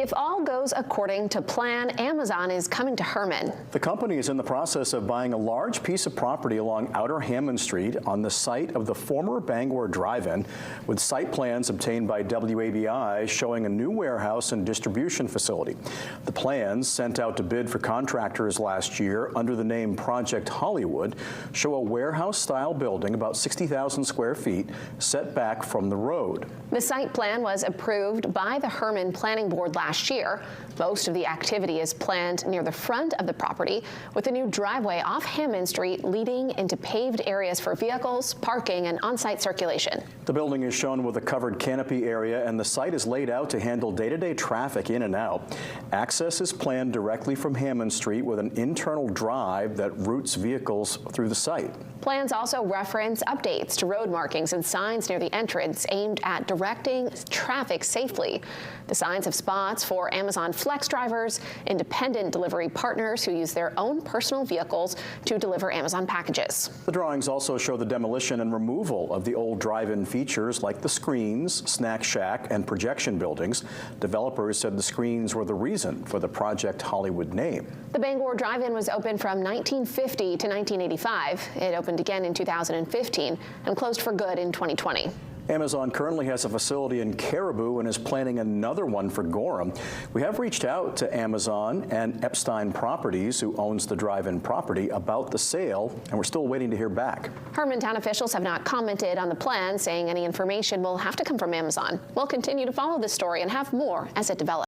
If all goes according to plan, Amazon is coming to Hermon. The company is in the process of buying a large piece of property along Outer Hermon Street on the site of the former Bangor Drive-In, with site plans obtained by WABI showing a new warehouse and distribution facility. The plans, sent out to bid for contractors last year under the name Project Hollywood, show a warehouse-style building about 60,000 square feet set back from the road. The site plan was approved by the Hermon Planning Board last year. Most of the activity is planned near the front of the property, with a new driveway off Hermon Street leading into paved areas for vehicles, parking, and on-site circulation. The building is shown with a covered canopy area, and the site is laid out to handle day-to-day traffic in and out. Access is planned directly from Hermon Street with an internal drive that routes vehicles through the site. Plans also reference updates to road markings and signs near the entrance aimed at directing traffic safely. The signs have spots for Amazon Flex drivers, independent delivery partners who use their own personal vehicles to deliver Amazon packages. The drawings also show the demolition and removal of the old drive-in features like the screens, snack shack, and projection buildings. Developers said the screens were the reason for the Project Hollywood name. The Bangor Drive-In was open from 1950 to 1985. It opened again in 2015 and closed for good in 2020. Amazon currently has a facility in Caribou and is planning another one for Gorham. We have reached out to Amazon and Epstein Properties, who owns the drive-in property, about the sale, and we're still waiting to hear back. Hermon town officials have not commented on the plan, saying any information will have to come from Amazon. We'll continue to follow this story and have more as it develops.